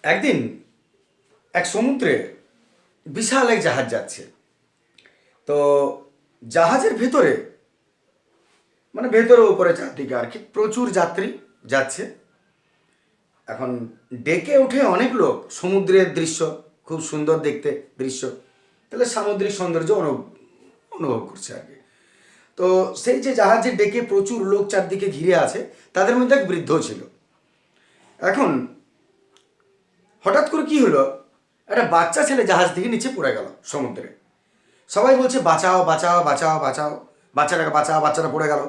একদিন এক সমুদ্রে বিশাল এক জাহাজ যাচ্ছে। তো জাহাজের ভেতরে মানে ভেতরে উপরে চারদিকে আর কি প্রচুর যাত্রী যাচ্ছে। এখন ডেকে উঠে অনেক লোক সমুদ্রের দৃশ্য, খুব সুন্দর দেখতে দৃশ্য, তাহলে সামুদ্রিক সৌন্দর্য অনুভব করছে আর কি। তো সেই যে জাহাজে ডেকে প্রচুর লোক চারদিকে ঘিরে আছে, তাদের মধ্যে এক বৃদ্ধ ছিল। এখন হঠাৎ করে কি হলো, একটা বাচ্চা ছেলে জাহাজ থেকে নিচে পড়ে গেল সমুদ্রে। সবাই বলছে বাঁচাও বাঁচাও বাঁচাও বাঁচাও, বাচ্চাটাকে বাঁচাও, বাচ্চাটা পড়ে গেল।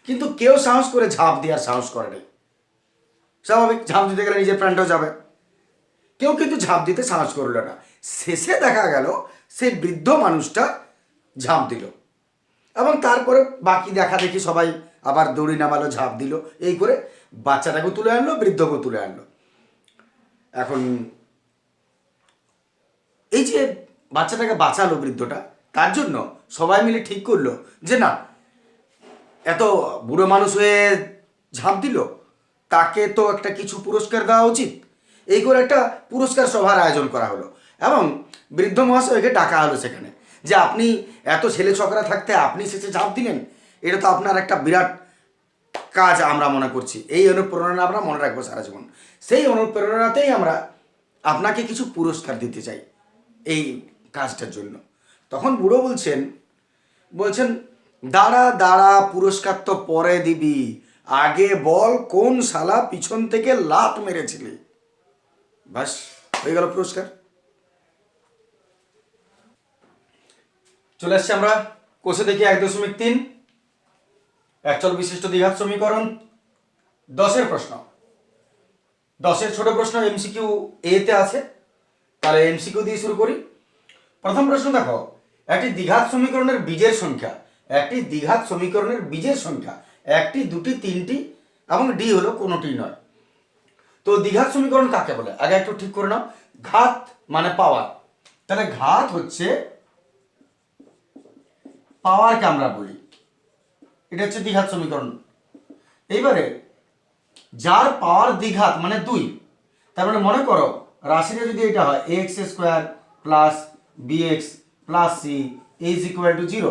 কিন্তু কেউ সাহস করে ঝাঁপ দেওয়ার সাহস করে নাই। স্বাভাবিক, ঝাঁপ দিতে গেলে নিজের প্রাণটাও যাবে। কেউ কিন্তু ঝাঁপ দিতে সাহস করলো না। শেষে দেখা গেল সেই বৃদ্ধ মানুষটা ঝাঁপ দিল, এবং তারপরে বাকি দেখা দেখি সবাই আবার দড়ি নামালো, ঝাঁপ দিল। এই করে বাচ্চাটাকেও তুলে আনলো, বৃদ্ধকেও তুলে আনলো। এখন এই যে বাচ্চাটাকে বাঁচালো বৃদ্ধটা, তার জন্য সবাই মিলে ঠিক করলো যে না, এত বুড়ো মানুষ হয়ে ঝাঁপ দিল, তাকে তো একটা কিছু পুরস্কার দেওয়া উচিত। এই করে একটা পুরস্কার সভার আয়োজন করা হলো, এবং বৃদ্ধ মহাশয়কে ডাকা হলো সেখানে, যে আপনি এত ছেলে ছকরা থাকতে আপনি শেষে ঝাঁপ দিলেন, এটা তো আপনার একটা বিরাট কাজ আমরা মনে করছি। এই অনুপ্রেরণা আমরা মনে রাখবো সারা জীবন। সেই অনুপ্রেরণাতেই আমরা আপনাকে কিছু পুরস্কার দিতে চাই এই কাজটার জন্য। তখন বুড়ো বলছেন দাঁড়া দাঁড়া, পুরস্কার তো পরে দিবি, আগে বল কোন শালা পিছন থেকে লাত মেরেছিলি। বাস, হয়ে গেল পুরস্কার। চলে আসছি আমরা কোষে দেখি 1.3 একচল বিশিষ্ট দ্বিঘাত সমীকরণ 10-এর প্রশ্ন। 10-এর ছোট প্রশ্ন এমসিকিউ এতে আছে, তাহলে এমসিকিউ দিয়ে শুরু করি। প্রথম প্রশ্ন দেখো, একটি দ্বিঘাত সমীকরণের বীজের সংখ্যা, একটি দ্বিঘাত সমীকরণের বীজের সংখ্যা 1টি 2টি 3টি এবং ডি হলো কোনোটি নয়। তো দ্বিঘাত সমীকরণ কাকে বলে আগে একটু ঠিক করে নাও। ঘাত মানে পাওয়ার, তাহলে ঘাত হচ্ছে পাওয়ারকে আমরা বলি, এটা হচ্ছে দ্বিঘাত সমীকরণ। এইবারে যার পাওয়ার দ্বিঘাত মানে 2, তার মানে মনে করো রাশিটা যদি এটা হয় x square plus b x plus c is equal to 0।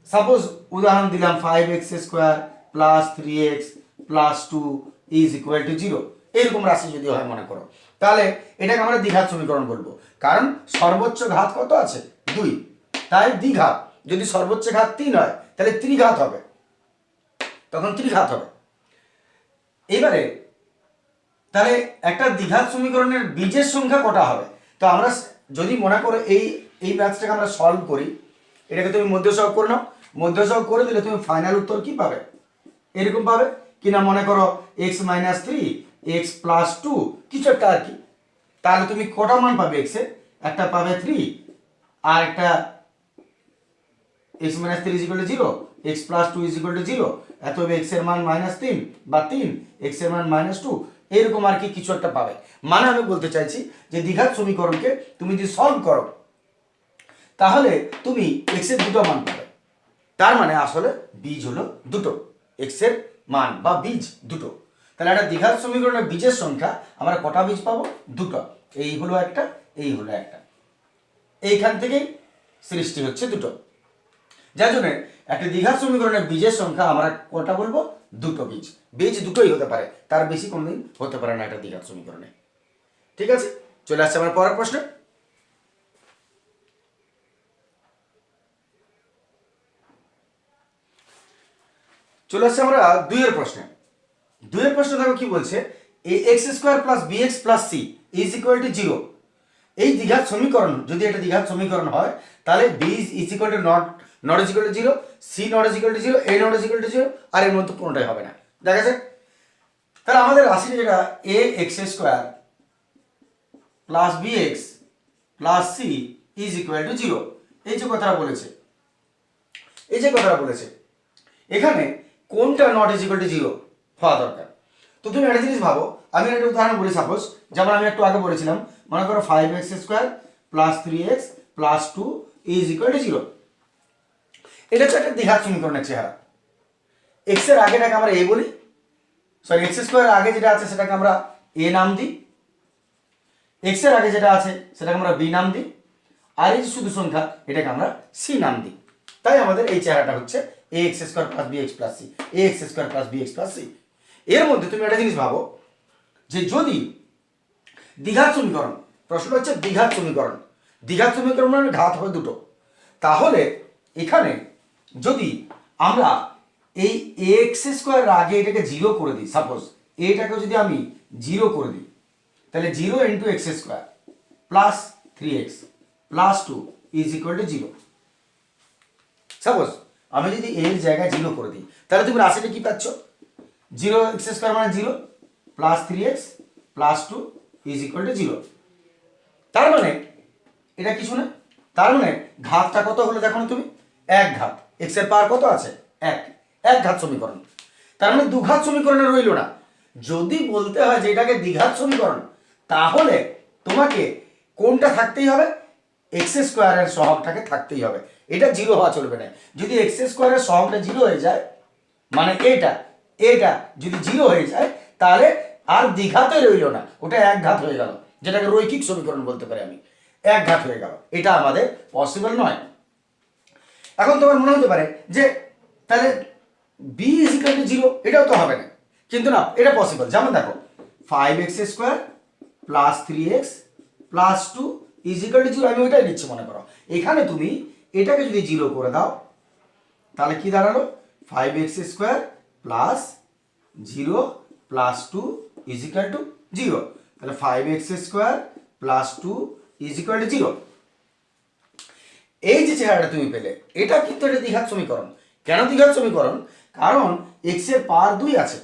Suppose উদাহরণ দিলাম 5x square plus 3x plus 2 is equal to 0, এরকম রাশি যদি হয় মনে করো, তাহলে এটাকে আমরা দ্বিঘাত সমীকরণ বলবো। কারণ সর্বোচ্চ ঘাত কত আছে? 2, তাই দ্বিঘাত। যদি সর্বোচ্চ ঘাত 3 হয় তাহলে ত্রিঘাত হবে, তখন ত্রিঘাত হবে। এইবারে তাহলে একটা দ্বিঘাত সমীকরণের বীজের সংখ্যা কটা হবে? তো আমরা যদি মনে করো এই ম্যাথসটাকে আমরা সলভ করি, এটাকে তুমি মধ্যসহগ করে নাও। মধ্যসহগ করে দিলে তুমি ফাইনাল উত্তর কি পাবে? এরকম পাবে কিনা, মনে করো এক্স মাইনাস 3 এক্স প্লাস 2 কিছু একটা আর কি। তাহলে তুমি কটা মান পাবে এক্সের? একটা পাবে 3, আর একটা x minus 3 is equal to 0, x plus 2 is equal to 0, এত এক্স এর মান -3 বা 3, এক্স এর মান -2, এরকম আর কি কিছু একটা পাবে। মানে আমি বলতে চাইছি যে দ্বিঘাত সমীকরণকে তুমি যদি সলভ করো তাহলে তুমি এক্স এর দুটো মান পাবে। তার মানে আসলে বীজ হলো দুটো, এক্স এর মান বা বীজ দুটো। তাহলে একটা দ্বিঘাত সমীকরণের বীজের সংখ্যা আমরা কটা বীজ পাবো? দুটো। এই হলো একটা, এই হলো একটা, এইখান থেকেই সৃষ্টি হচ্ছে দুটো। যার জন্য একটা দ্বিঘাত সমীকরণের বীজের সংখ্যা আমরা কটা বলবো? দুটো বীজ। বীজ দুটোই হতে পারে, তার বেশি কোনোদিন হতে পারে না একটা দ্বিঘাত সমীকরণে। ঠিক আছে, চলে আসছে আমার পরের প্রশ্ন। চলে আসছে আমরা 2-এর প্রশ্নে। 2-এর প্রশ্ন দেখো কি বলছে, a x square plus b x plus c is equal to 0। এই দ্বিঘাত সমীকরণ যদি এটা দ্বিঘাত সমীকরণ হয়, তাহলে b is equal to not is equal to 0, c not is equal to 0, a not is equal to 0, আর এর মধ্যে কোনোটাই হবে না। দেখা যাক, তাহলে আমাদের রাশি যেটা a x square plus b x plus c is equal to 0, এই যে কথাটা বলেছে, এই যে কথাটা বলেছে, এখানে কোনটা নট ইজ ইকুয়াল টু 0 হওয়া দরকার? তো তুমি একটা জিনিস ভাবো, আমি একটা উদাহরণ বলি। সাপোজ যেমন আমি একটু আগে বলেছিলাম, মনে করো 5x square plus 3x plus 2 is equal to 0। এটা হচ্ছে একটা দ্বিঘাত সমীকরণের চেহারা। এক্স এর আগেটাকে আমরা এ বলি, সরি এক্স স্কোয়ার আগে যেটা আছে সেটাকে আমরা এ নাম দিই, এক্স এর আগে যেটা আছে সেটাকে আমরা বি নাম দিই, আর এই যে শুধু সংখ্যা এটাকে আমরা সি নাম দিই। তাই আমাদের এই চেহারাটা হচ্ছে a x square plus b x plus c, a x square plus b x plus c. এর মধ্যে তুমি একটা জিনিস ভাবো যে যদি দ্বিঘাত সমীকরণ, প্রশ্ন হচ্ছে দ্বিঘাত সমীকরণ, দ্বিঘাত সমীকরণ মানে ঘাত হবে দুটো, তাহলে এখানে যদি আমরা এই এক্স স্কোয়ার আগে এটাকে জিরো করে দিই, সাপোজ এটাকে যদি আমি জিরো করে দিই, তাহলে zero into x square plus three x plus two is equal to zero. Suppose আমি যদি এর জায়গায় জিরো করে দিই, তাহলে তুমি রাশিটা কি পাচ্ছ? জিরো এক্স স্কোয়ার মানে zero plus three x plus two is equal to zero. তার মানে এটা কিছু না, তার মানে ঘাতটা কত হলো দেখো না তুমি, এক ঘাত। এক্স এর পাওয়ার কত আছে? এক, এক ঘাত সমীকরণ। তার মানে দুঘাত সমীকরণে রইল না। যদি বলতে হয় যে এটাকে দ্বিঘাত সমীকরণ, তাহলে তোমাকে কোনটা থাকতেই হবে? এক্স স্কোয়ারের সহগটাকে থাকতেই হবে, এটা জিরো হওয়া চলবে না। যদি এক্স স্কোয়ারের সহগটা জিরো হয়ে যায়, মানে এটা এটা যদি জিরো হয়ে যায়, তাহলে আর দ্বিঘাতে রইল না, ওটা এক ঘাত হয়ে গেল, যেটাকে রৈখিক সমীকরণ বলতে পারি আমি, এক ঘাত হয়ে গেল। এটা আমাদের পসিবল নয়। এখন তোমার মনে হতে পারে যে তাহলে b is equal to zero, এটাও তো হবে না, কিন্তু না, এটা পসিবল। যেমন দেখো, five x square plus three x plus two is equal to zero, আমি ওইটাই নিচ্ছি মনে করো। এখানে তুমি এটাকে যদি জিরো করে দাও, তাহলে কি দাঁড়ালো? Five x square plus zero plus two is equal to zero. তাহলে five x square plus two is equal to zero. এই যে চেহারাটা তুমি পেলে, এটা কিন্তু একটা দ্বিঘাত সমীকরণ। কেন দ্বিঘাত সমীকরণ? কারণ এক্স এর পাওয়ার দুই আছে,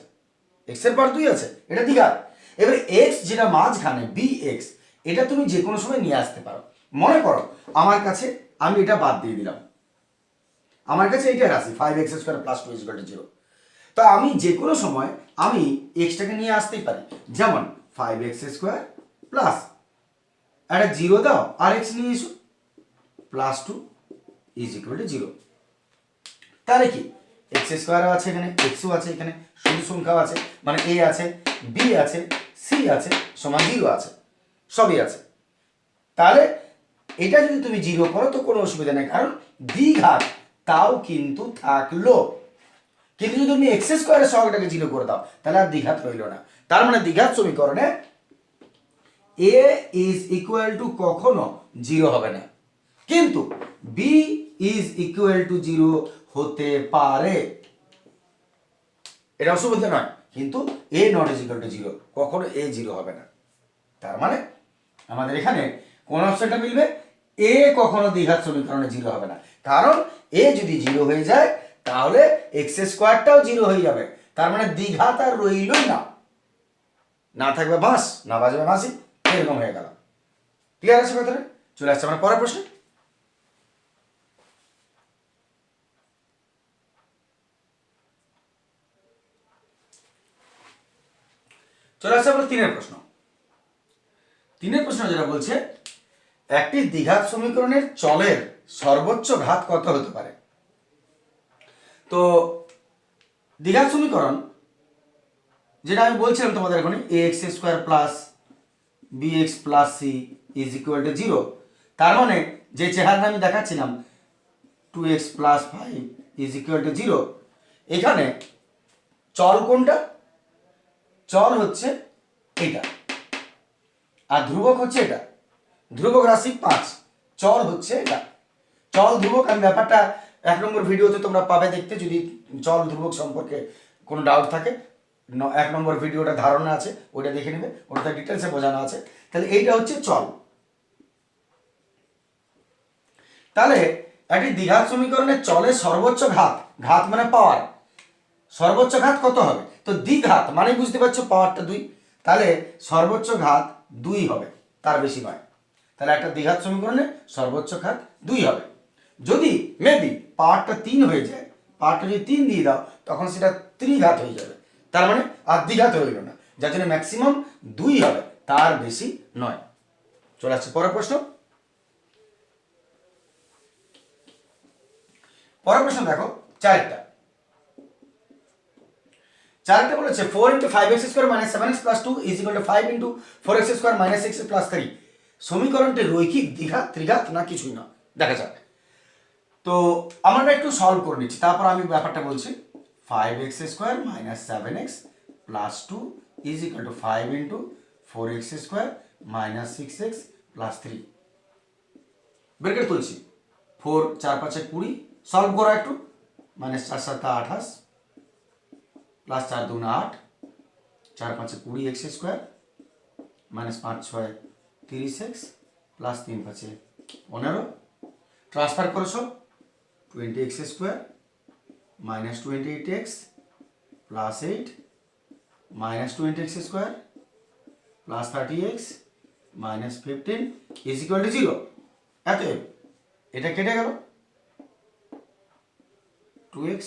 এক্স এর পাওয়ার দুই আছে, এটা দ্বিঘাত। এবারে এক্স যেটা মাঝখানে বি এক্স, এটা তুমি যে কোনো সময় নিয়ে আসতে পারো। মনে করো আমার কাছে, আমি এটা বাদ দিয়ে দিলাম, আমার কাছে এইটা রাশি five x square plus two is equal to zero. তো আমি যে কোনো সময় আমি এক্সটাকে নিয়ে আসতেই পারি। যেমন ফাইভ এক্স স্কোয়ার প্লাস একটা জিরো দাও আর এক্স নিয়ে এসো plus two is equal to zero. তাহলে কি এক্স স্কোয়ারও আছে এখানে, এক্সও আছে এখানে, শুধু সংখ্যাও আছে, মানে এ আছে, বি আছে, সি আছে, সমান জিরো আছে, সবই আছে। তাহলে এটা যদি তুমি জিরো করো তো কোনো অসুবিধা নেই, কারণ দ্বিঘাত তাও কিন্তু থাকলো। কিন্তু যদি তুমি এক্স স্কোয়ারের সহগটাকে জিরো করে দাও, তাহলে আর দ্বিঘাত রইল না। তার মানে দ্বিঘাত সমীকরণে এ ইজ ইকুয়াল টু কখনো জিরো হবে না, কিন্তু b is equal to zero হতে পারে, এটা অসুবিধা নয়। কিন্তু a not is equal to zero, কখনো এ জিরো হবে না। তার মানে আমাদের এখানে কোন অপশনটা মিলবে? এ কখনো দ্বিঘাত সমীকরণে জিরো হবে না, কারণ এ যদি জিরো হয়ে যায় তাহলে এক্স স্কোয়ারটাও জিরো হয়ে যাবে। তার মানে দ্বিঘাত আর রইলই না, না থাকবে বাঁশ, না বাজবে বাঁশি, এরকম হয়ে গেল। ক্লিয়ার আছে কথাটা? চলে আসছে আমার পরের প্রশ্ন। চলে আসছে আমরা তিনের প্রশ্ন। তিনের প্রশ্ন যেটা বলছে, একটি দ্বিঘাত সমীকরণের চলের সর্বোচ্চ ঘাত কত হতে পারে? তো দ্বিঘাত সমীকরণ যেটা আমি বলছিলাম তোমাদের এখন, a x square plus b x plus c is equal to zero. তার মানে যে চেহারাটা আমি দেখাচ্ছিলাম, two x plus five is equal to zero, এখানে চল কোনটা? চল হচ্ছে এটা, আর ধ্রুবক হচ্ছে এটা। ধ্রুবক রাশি 5, চল হচ্ছে এটা। চল ধ্রুবক আমি ব্যাপারটা 1 নম্বর ভিডিওতে তোমরা পাবে দেখতে, যদি চল ধ্রুবক সম্পর্কে কোনো ডাউট থাকে। 1 নম্বর ভিডিওটা ধারণা আছে, ওইটা দেখে নেবে, ওটা ডিটেলসে বোঝানো আছে। তাহলে এইটা হচ্ছে চল। তাহলে একটি দ্বিঘাত সমীকরণের চলের সর্বোচ্চ ঘাত, ঘাত মানে পাওয়ার, সর্বোচ্চ ঘাত কত হবে? তো দ্বিঘাত মানে বুঝতে পারছো পাওয়ারটা 2, তাহলে সর্বোচ্চ ঘাত 2 হবে, তার বেশি নয়। তাহলে একটা দ্বিঘাত সমীকরণে সর্বোচ্চ ঘাত 2 হবে। যদি মেবি পাওয়ারটা 3 হয়ে যায়, পাওয়ারটা যদি 3 দিয়ে দাও, তখন সেটা ত্রিঘাত হয়ে যাবে, তার মানে আর দ্বিঘাত হইল না, যার জন্য ম্যাক্সিমাম 2 হবে, তার বেশি নয়। চলে আসছে পরের প্রশ্ন। পরের প্রশ্ন দেখো, চারটা। চারটা বলেছে 4 into 5x square minus 7x plus 2 is equal two 5 into 4x square minus 6 plus 3। সমীকরণটি রৈখিক, দ্বিঘাত, ত্রিঘাত না কিছুই না, দেখা যাক। তো আমরা একটু সলভ করে নিচ্ছি, তারপর আমি ব্যাপারটা বলছি। 5x square minus 7x plus 2 is equal two 5 into 4x square minus 6x প্লাস 3। বের করে তুলছি। 4 4 5 20, সলভ করো একটু। Minus 4 7 28 plus 4 2 8, 4 5 20 x square minus 5 6 30x plus 3 5 15। Transfer করো সব। 20x square minus 28x plus 8 minus 20x square plus 30x minus 15 is equal to 0। এতএব এটা কেটে গেল, 2x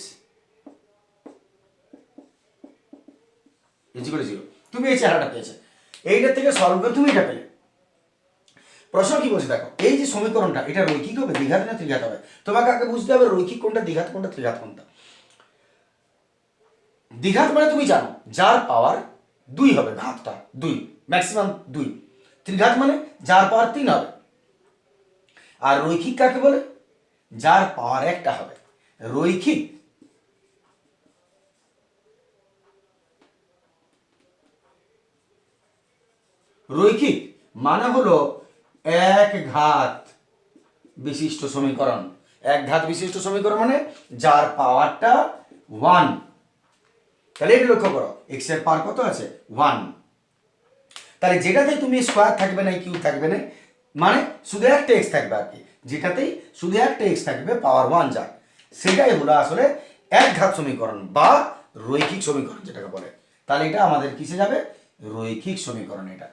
ইজ ইকুয়াল টু 0। তুমি এই চেহারাটা পেয়েছে, এইটার থেকে সলভ করে তুমি এটা পেলে। প্রশ্ন কি বলছে দেখো, এই যে সমীকরণটা এটা রৈখিক হবে, দ্বিঘাত না ত্রিঘাত হবে? তোমাকে আগে বুঝতে হবে রৈখিক কোনটা, দ্বিঘাত কোনটা, ত্রিঘাত কোনটা। দ্বিঘাত মানে তুমি জানো যার পাওয়ার 2 হবে, ঘাতটা 2, ম্যাক্সিমাম 2। ত্রিঘাত মানে যার পাওয়ার 3 হবে। আর রৈখিক কাকে বলে? যার পাওয়ার 1টা হবে। রৈখিক রৈখিক মানে হলো এক ঘাত বিশিষ্ট সমীকরণ। এক ঘাত বিশিষ্ট সমীকরণ মানে যার পাওয়ারটা 1। তাহলে এটা লক্ষ্য করো, এক্স এর পাওয়ার কত আছে? 1। তাহলে যেটাতে তুমি স্কোয়ার থাকবে না, কিউ থাকবে না, মানে শুধু একটা এক্স থাকবে আর কি, যেটাতেই শুধু একটা এক্স থাকবে পাওয়ার 1 যার, সেটাই হলো আসলে এক ঘাত সমীকরণ বা রৈখিক সমীকরণ যেটাকে বলে। তাহলে এটা আমাদের কিসে যাবে? রৈখিক সমীকরণ। এটা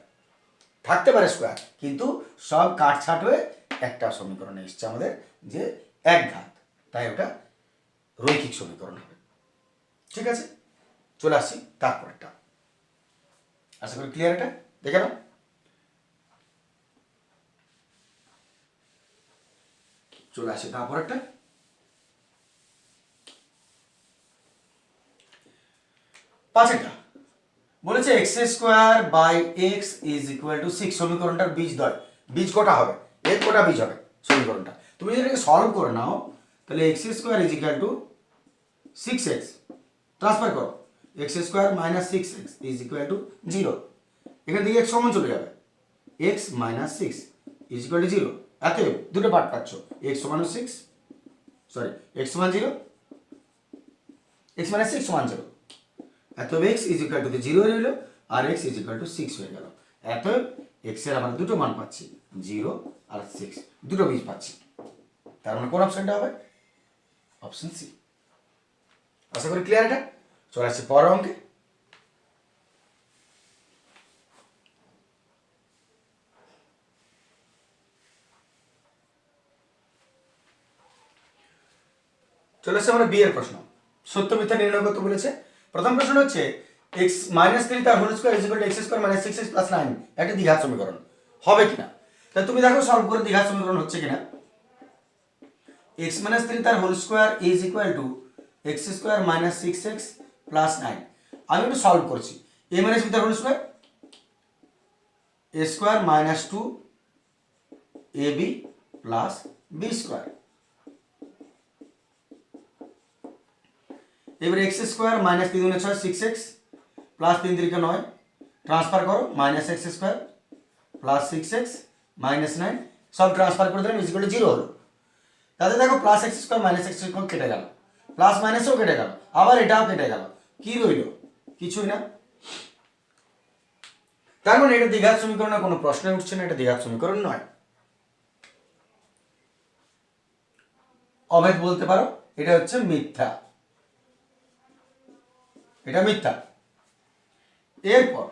থাকতে পারে স্কোয়ার, কিন্তু সব কাটছাট হয়ে একটা সমীকরণে এসছে আমাদের যে এক ঘাত, তাই ওটা রৈখিক সমীকরণ হবে। ঠিক আছে, চলে আসছি তারপরটা। আশা করি ক্লিয়ার। এটা দেখে নাও। চলে আসি তারপরটা। পাঁচেরটা বলেছে x square by x is equal to 6। সমীকরণটার বীজদ্বয়, বীজ কটা হবে? এর কটা বীজ হবে সমীকরণটা? তুমি যদি এটাকে সলভ করে নাও তাহলে x square is equal to 6x, transfer করো। X square minus 6x is equal to 0। এখান থেকে এক্স কমন চলে যাবে, x minus 6 is equal to 0। এত দুটো পার্ট পাচ্ছ, এক্স সমান 6, সরি এক্স সমান 0, এক্স মাইনাস 6 সমান 0। এতএব এক্স ইজ ইকুয়াল টু 0 রইল, আর এক্স ইজ ইকুয়াল টু 6 হয়ে গেল। এতএব এক্স এর আমরা দুটো মান পাচ্ছি, 0 আর 6, দুটো বীজ পাচ্ছি। তার মানে কোন অপশনটা হবে? Option C. আশা করি ক্লিয়ার। এটা চলে আসছে পরের অঙ্কে। চলে আসছে আমরা বি এর প্রশ্ন। সত্য মিথ্যা নির্ণয় করতে বলেছে। প্রথম প্রশ্ন হচ্ছে এক্স মাইনাস 3 তার whole square is equal to x square minus 6x plus 9 একটা দ্বিঘাত সমীকরণ হবে কিনা। তাহলে তুমি দেখো সলভ করে দ্বিঘাত সমীকরণ হচ্ছে কিনা। এক্স মাইনাস 3 তার whole square is equal to x square minus 6x plus 9। আমি একটু সলভ করছি। এ মাইনাস বি তার whole square, a square minus 2 ab plus b square. এবার এক্স স্কোয়ার মাইনাস 3 গুণে 6 6x প্লাস 3 3 9, ট্রান্সফার করো minus x square plus 6x minus 9, সব transfer করে দিলাম, ইজ ইকুয়াল টু 0 হলো। তাতে দেখো plus x square minus x square কেটে গেল, প্লাস মাইনাসও কেটে গেল, আবার এটাও কেটে গেল, কি রইল? কিছুই না। তার মানে এটা দ্বিঘাত সমীকরণের কোনো প্রশ্নই উঠছে না, এটা দ্বিঘাত সমীকরণ নয়। অভেদ বলতে পারো, এটা হচ্ছে মিথ্যা, এটা মিথ্যা। এরপর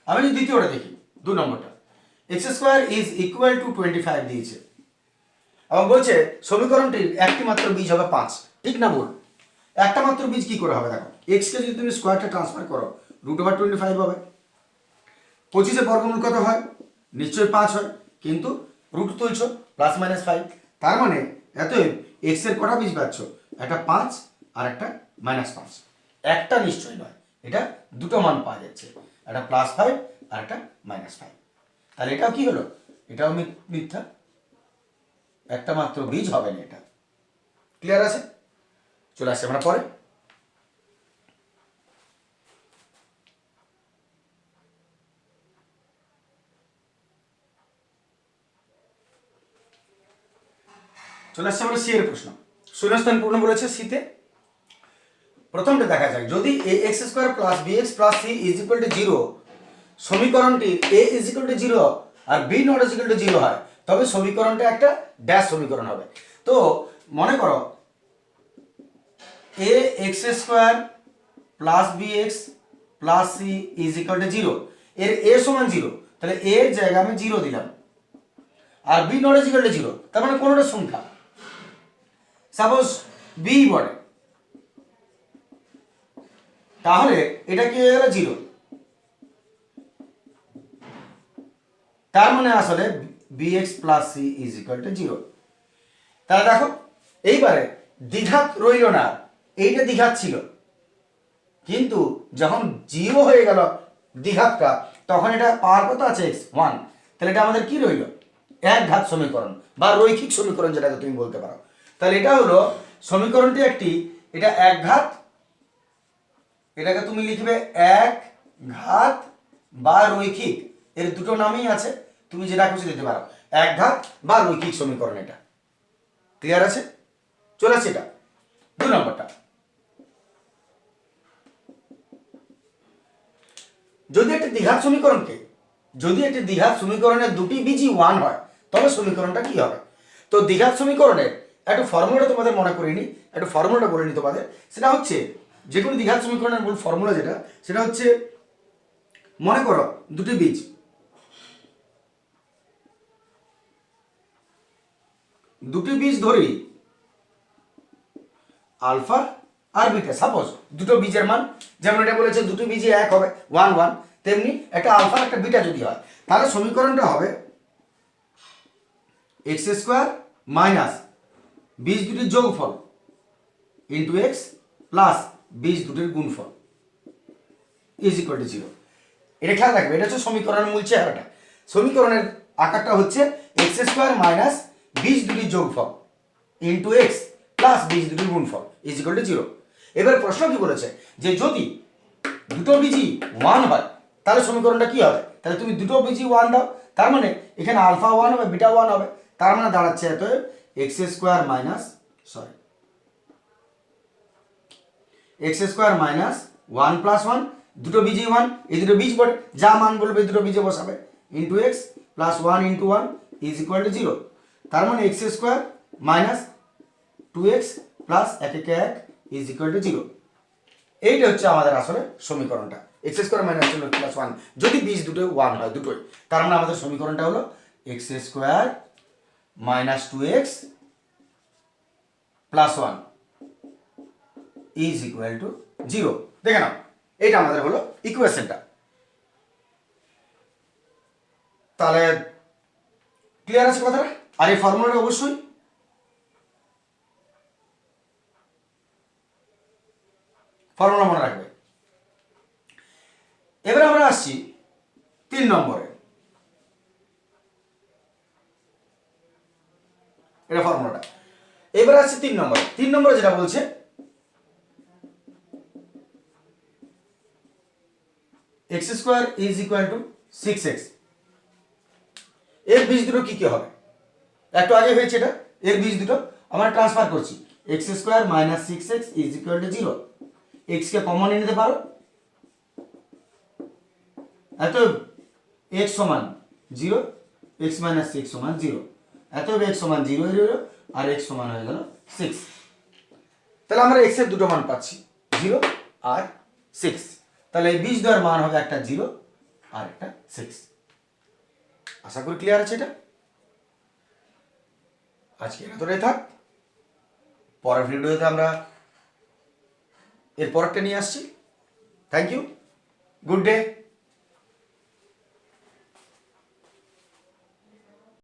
আমি যদি দ্বিতীয়টা দেখি, 2 নম্বরটা, x square is equal two 25 দিয়েছে এবং বলছে সমীকরণটির একটি মাত্র বীজ হবে 5। ঠিক না ভুল? একটা মাত্র বীজ কি করে হবে দেখো, এক্সকে যদি তুমি স্কোয়ারটা ট্রান্সফার করো √25 হবে। 25 বর্গমূল কত হয়? নিশ্চয়ই 5 হয়, কিন্তু রুট তুলছো প্লাস মাইনাস 5। তার মানে এতএব এক্স এর কটা বীজ পাচ্ছ? একটা 5 আর একটা -5। একটা নিশ্চয়ই নয়, এটা দুটো মান পাওয়া যাচ্ছে, একটা +5 আর একটা -5। তাহলে এটাও কি হলো, এটাও মিথ্যা, একটা মাত্র বীজ হবে না এটা। ক্লিয়ার আছে? চলে আসছে আমরা পরে। চলে আসছে আমরা সি এর প্রশ্ন। শূন্যস্থান পূর্ণ বলেছে সিতে। প্রথমটা দেখা যাক, যদি ax² + bx + c = 0 সমীকরণটি a = 0 আর b ≠ 0 হয়, তবে সমীকরণটা একটা ড্যাশ সমীকরণ হবে। তো মনে করো ax² + bx + c = 0, এর a সমান 0, তাহলে a এর জায়গায় আমি 0 দিলাম, আর b ≠ 0, তার মানে কোনোটা সংখ্যা, সাপোজ b বলে, তাহলে এটা কি হয়ে গেল 0, তার মানে আসলে bx + c = 0। তাহলে দেখো এইবারে দ্বিঘাত রইল না, এইটা দ্বিঘাত ছিল, কিন্তু যখন 0 হয়ে গেল দ্বিঘাতটা, তখন এটা পাওয়ার কত আছে x 1, তাহলে এটা আমাদের কি রইল, একঘাত সমীকরণ বা রৈখিক সমীকরণ যেটাকে তুমি বলতে পারো। তাহলে এটা হলো সমীকরণটি একটি, এটা একঘাত, এটাকে তুমি লিখবে এক ঘাত বা রৈখিক, এর দুটো নামই আছে, তুমি যেটা খুশি দিতে পারো, একঘাত বা রৈখিক সমীকরণ এটা। ক্লিয়ার আছে? চলে আসছে এটা 2 নম্বরটা। যদি একটি দ্বিঘাত সমীকরণের দুটি বীজই 1 হয়, তবে সমীকরণটা কি হবে? তো দ্বিঘাত সমীকরণের একটু ফর্মুলাটা তোমাদের মনে করে নি, একটু ফর্মুলাটা বলে নি তোমাদের। সেটা হচ্ছে, যে কোনো দ্বিঘাত সমীকরণের মূল ফর্মুলা যেটা, সেটা হচ্ছে, মনে করো দুটি বীজ ধরি আলফা আর বিটা। সাপোজ দুটো বীজের মান, যেমন এটা বলেছে দুটো বীজই 1 হবে 1 1, তেমনি একটা আলফা একটা বিটা যদি হয়, তাহলে সমীকরণটা হবে x² - বীজ দুটির যোগফল ইন্টু x প্লাস বীজ দুটির গুণফল = 0। এটা খেয়াল রাখবে, এটা হচ্ছে সমীকরণের মূল চেহারাটা। সমীকরণের আকারটা হচ্ছে x² - বীজ দুটির যোগফল ইন্টু x প্লাস বীজ দুটির গুণফল = 0। এবার প্রশ্ন কি বলেছে, যে যদি দুটো বীজই 1 হয়, তাহলে সমীকরণটা কি হবে? তাহলে তুমি দুটো বীজই 1 দাও, তার মানে এখানে আলফা 1 হবে বিটা 1 হবে, তার মানে দাঁড়াচ্ছে অতএব x² - 1 + 1, দুটো বীজই 1, এই দুটো বীজ পড়ে, যা মান বলবে দুটো বীজে বসাবে, ইন্টু x প্লাস 1 × 1 = 0। তার মানে x² - 2x প্লাস 1 1 1 = 0। এইটা হচ্ছে আমাদের আসলে সমীকরণটা, x² - 2x প্লাস 1, যদি বীজ দুটো 1 হয়, দুটোই, তার মানে আমাদের সমীকরণটা হলো x² - 2x প্লাস 1 = 0। দেখে নাও, এটা আমাদের হলো ইকুয়েশনটা। তাহলে ক্লিয়ার আছে কথাটা? আর এই ফর্মুলাটা অবশ্যই ফর্মুলা মনে রাখবে। এবার আমরা আসছি 3 নম্বরে। এটা ফর্মুলাটা। এবার আসছে 3 নম্বরে। 3 নম্বরে যেটা বলছে, x² = 6x, এর বীজ দুটো কি কি হবে? একটু আগে হয়েছে এটা, এর বীজ দুটো আমরা ট্রান্সফার করছি, x² - 6x = 0। x কে কমন নিতে পারো, এত x সমান 0, x - 6 সমান 0, এত x সমান 0 এর হলো, আর x সমান হয়ে গেল 6। তাহলে আমরা x এর দুটো মান পাচ্ছি, 0 আর 6। তাহলে এই বীজ দ্বয়ের মান হবে একটা 0 আর একটা 6। আশা করি ক্লিয়ার আছে এটা। আজকে এতটাই থাক, পরের ভিডিওতে আমরা এর পরেরটা নিয়ে আসছি। Thank you, good day.